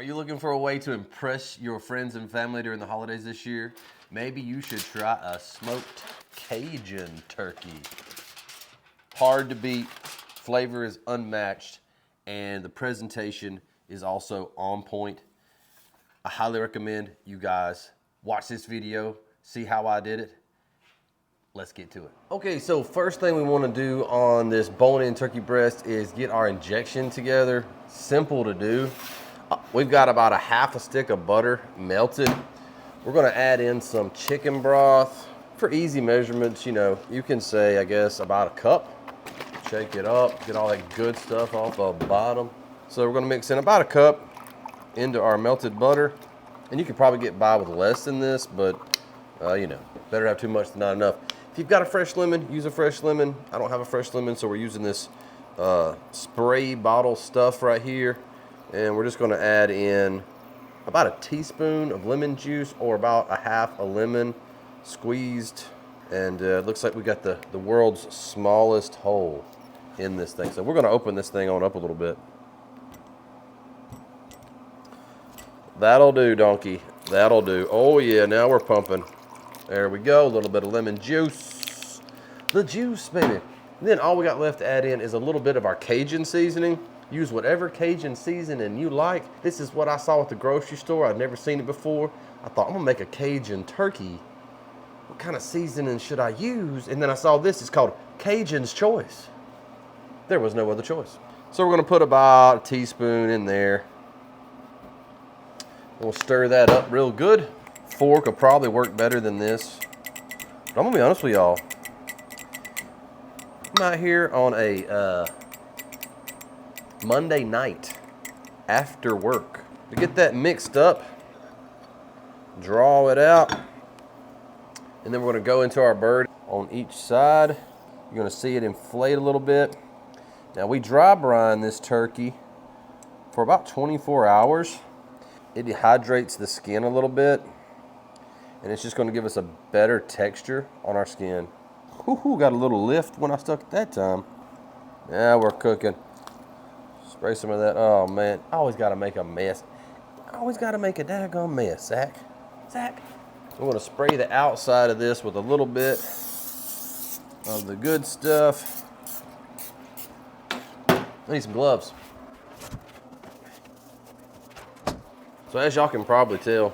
Are you looking for a way to impress your friends and family during the holidays this year? Maybe you should try a smoked Cajun turkey. Hard to beat, flavor is unmatched, and the presentation is also on point. I highly recommend you guys watch this video, see how I did it. Let's get to it. Okay, so first thing we want to do on this bone-in turkey breast is get our injection together. Simple to do. We've got about a half a stick of butter melted. We're gonna add in some chicken broth. For easy measurements, you know, you can say, I guess, about a cup. Shake it up, get all that good stuff off the bottom. So we're gonna mix in about a cup into our melted butter. And you could probably get by with less than this, but you know, better have too much than not enough. If you've got a fresh lemon, use a fresh lemon. I don't have a fresh lemon, so we're using this spray bottle stuff right here. And we're just gonna add in about a teaspoon of lemon juice or about a half a lemon squeezed. And it looks like we got the world's smallest hole in this thing. So we're gonna open this thing on up a little bit. That'll do, donkey, that'll do. Oh yeah, now we're pumping. There we go, a little bit of lemon juice. The juice, baby. And then all we got left to add in is a little bit of our Cajun seasoning. Use whatever Cajun seasoning you like. This is what I saw at the grocery store. I'd never seen it before. I thought, I'm gonna make a Cajun turkey. What kind of seasoning should I use? And then I saw this, it's called Cajun's Choice. There was no other choice. So we're gonna put about a teaspoon in there. We'll stir that up real good. Fork will probably work better than this. But I'm gonna be honest with y'all. I'm out here on a Monday night after work. To get that mixed up, draw it out, and then we're gonna go into our bird on each side. You're gonna see it inflate a little bit. Now we dry brine this turkey for about 24 hours. It dehydrates the skin a little bit, and it's just gonna give us a better texture on our skin. Whoo-hoo, got a little lift when I stuck it that time. Now we're cooking. Spray some of that. Oh man, I always gotta make a mess. I always gotta make a daggone mess, Zach. Zach. I'm gonna spray the outside of this with a little bit of the good stuff. I need some gloves. So as y'all can probably tell,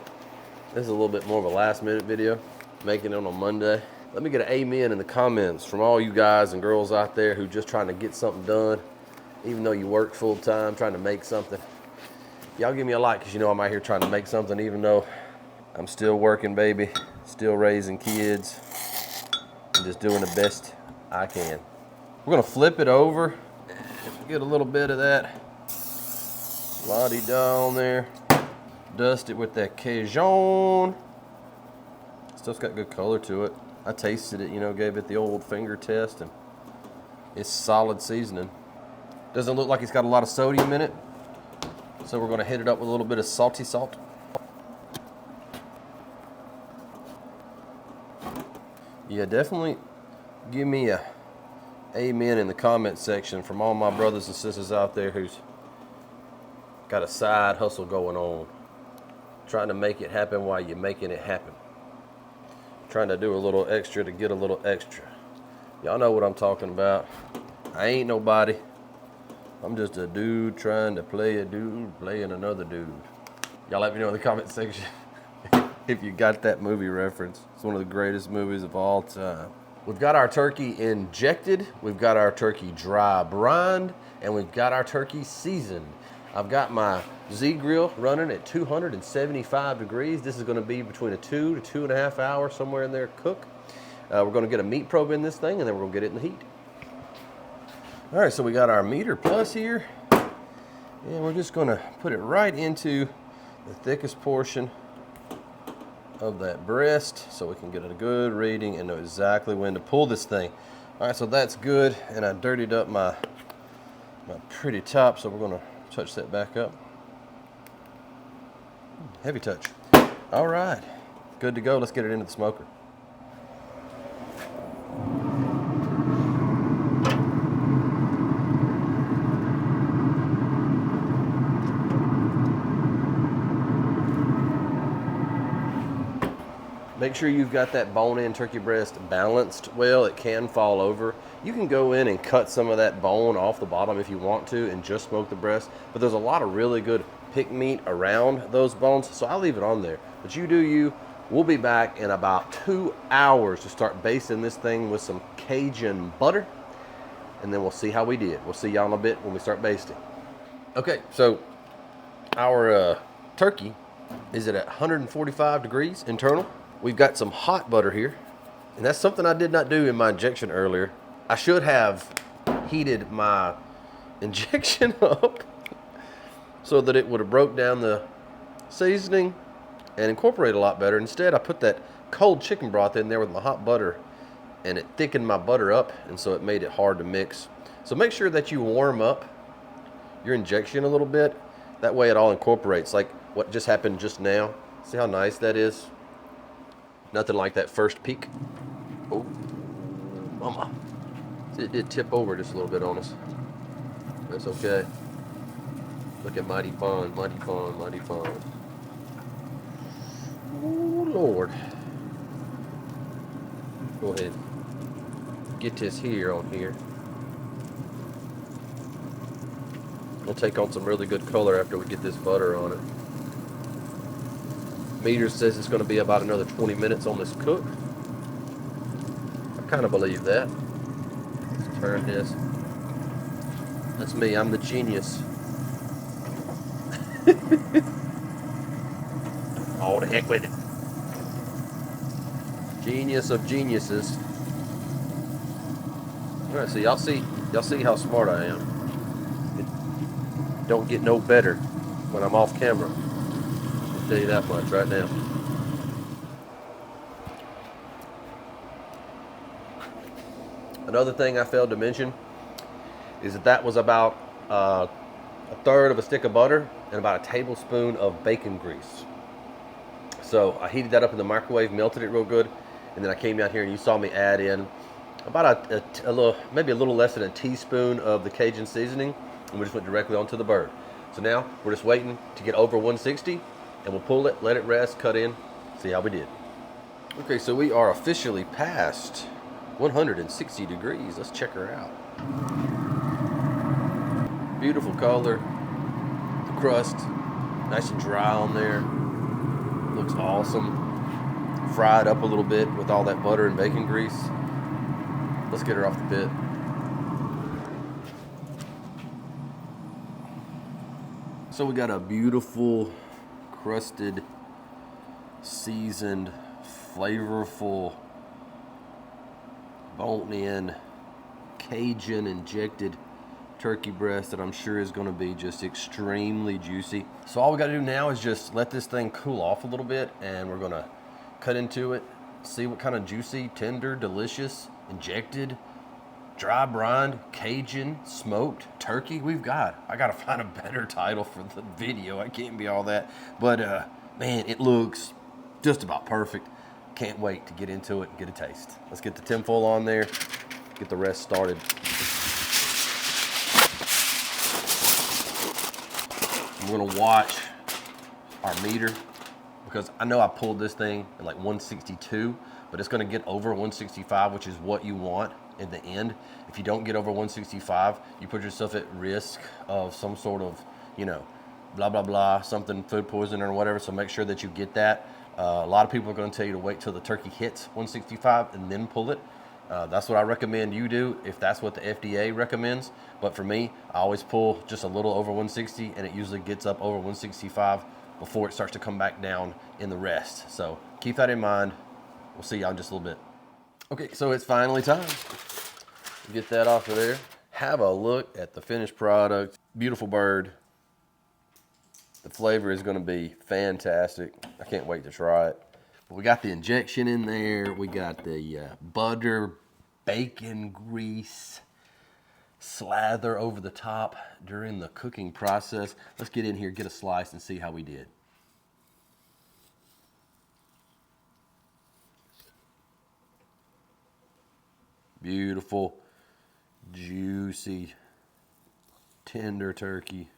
this is a little bit more of a last minute video, making it on a Monday. Let me get an amen in the comments from all you guys and girls out there who just trying to get something done, even though you work full time, trying to make something. Y'all give me a like, because you know I'm out here trying to make something, even though I'm still working, baby, still raising kids, and just doing the best I can. We're gonna flip it over, get a little bit of that la-di-da on there, dust it with that Cajun. Stuff's got good color to it. I tasted it, you know, gave it the old finger test, and it's solid seasoning. Doesn't look like it's got a lot of sodium in it, so we're gonna hit it up with a little bit of salty salt. Yeah, definitely give me a amen in the comment section from all my brothers and sisters out there who's got a side hustle going on, trying to make it happen while you're making it happen. Trying to do a little extra to get a little extra. Y'all know what I'm talking about. I ain't nobody. I'm just a dude trying to play a dude playing another dude. Y'all let me know in the comment section if you got that movie reference. It's one of the greatest movies of all time. We've got our turkey injected, we've got our turkey dry brined, and we've got our turkey seasoned. I've got my Z-grill running at 275 degrees. This is gonna be between a 2 to 2.5 hours, somewhere in there, cook. We're gonna get a meat probe in this thing, and then we're gonna get it in the heat. All right, so we got our meter plus here, and we're just gonna put it right into the thickest portion of that breast so we can get a good reading and know exactly when to pull this thing. All right, so that's good, and I dirtied up my pretty top, so we're gonna touch that back up. Heavy touch. All right, good to go. Let's get it into the smoker. Make sure you've got that bone-in turkey breast balanced well. It can fall over. You can go in and cut some of that bone off the bottom if you want to and just smoke the breast, but there's a lot of really good pick meat around those bones, so I'll leave it on there. But you do you. We'll be back in about 2 hours to start basting this thing with some Cajun butter, and then we'll see how we did. We'll see y'all in a bit when we start basting. Okay, so our turkey is at 145 degrees internal. We've got some hot butter here, and that's something I did not do in my injection earlier. I should have heated my injection up so that it would have broke down the seasoning and incorporate a lot better. Instead, I put that cold chicken broth in there with my hot butter, and it thickened my butter up, and so it made it hard to mix. So make sure that you warm up your injection a little bit. That way it all incorporates, like what just happened just now. See how nice that is? Nothing like that first peak. Oh, mama. It did tip over just a little bit on us. That's okay. Look at mighty fun, mighty fun, mighty fun. Oh, Lord. Go ahead. Get this here on here. We'll take on some really good color after we get this butter on it. Meter says it's going to be about another 20 minutes on this cook. I kind of believe that. Let's turn this. That's me. I'm the genius. Oh, the heck with it. Genius of geniuses. All right, so y'all see how smart I am. It don't get no better when I'm off camera. I'll tell you that much right now. Another thing I failed to mention is that was about a third of a stick of butter and about a tablespoon of bacon grease. So I heated that up in the microwave, melted it real good, and then I came out here and you saw me add in about a little, maybe a little less than a teaspoon of the Cajun seasoning, and we just went directly onto the bird. So now we're just waiting to get over 160, and we'll pull it, let it rest, cut in, see how we did. Okay, so we are officially past 160 degrees. Let's check her out. Beautiful color. The crust, nice and dry on there. Looks awesome. Fried up a little bit with all that butter and bacon grease. Let's get her off the pit. So we got a beautiful, crusted, seasoned, flavorful, bone-in, Cajun injected turkey breast that I'm sure is going to be just extremely juicy. So all we got to do now is just let this thing cool off a little bit, and we're going to cut into it, see what kind of juicy, tender, delicious, injected, dry brined, Cajun, smoked turkey we've got. I got to find a better title for the video. I can't be all that. But, man, it looks just about perfect. Can't wait to get into it and get a taste. Let's get the tinfoil on there, get the rest started. I'm gonna watch our meter because I know I pulled this thing at like 162, but it's gonna get over 165, which is what you want in the end. If you don't get over 165, you put yourself at risk of some sort of, blah, blah, blah, something, food poisoning or whatever, so make sure that you get that. A lot of people are gonna tell you to wait till the turkey hits 165 and then pull it. That's what I recommend you do if that's what the FDA recommends. But for me, I always pull just a little over 160, and it usually gets up over 165 before it starts to come back down in the rest. So keep that in mind. We'll see y'all in just a little bit. Okay, so it's finally time. Get that off of there. Have a look at the finished product. Beautiful bird. The flavor is going to be fantastic. I can't wait to try it. We got the injection in there. We got the butter, bacon grease slather over the top during the cooking process. Let's get in here, get a slice, and see how we did. Beautiful, juicy, tender turkey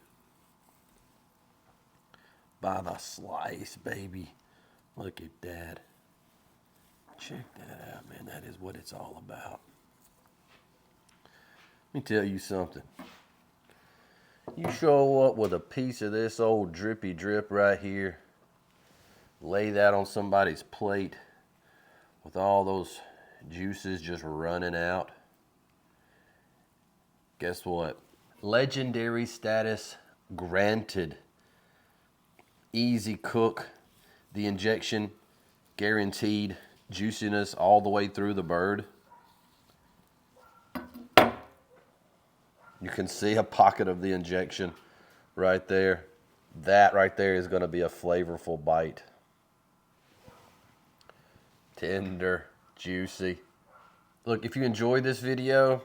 by the slice, baby. Look at that. Check that out, man. That is what it's all about. Let me tell you something. You show up with a piece of this old drippy drip right here, lay that on somebody's plate with all those juices just running out. Guess what? Legendary status granted. Easy cook. The injection guaranteed juiciness all the way through the bird. You can see a pocket of the injection right there. That right there is going to be a flavorful bite. Tender, juicy. Look, if you enjoyed this video,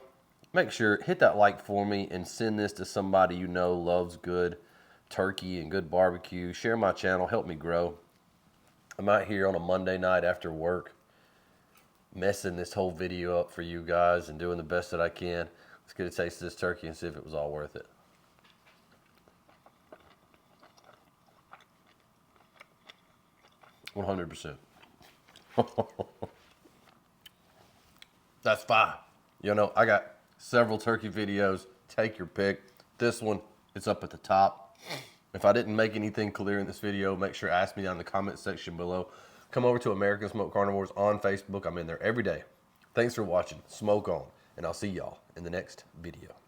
make sure hit that like for me and send this to somebody you know loves good turkey and good barbecue. Share my channel, help me grow. I'm out here on a Monday night after work messing this whole video up for you guys and doing the best that I can. Let's get a taste of this turkey and see if it was all worth it. $100%. That's fine. You know, I got several turkey videos. Take your pick. This one, it's up at the top. If I didn't make anything clear in this video, make sure to ask me down in the comment section below. Come over to American Smoked Carnivores on Facebook. I'm in there every day. Thanks for watching. Smoke on. And I'll see y'all in the next video.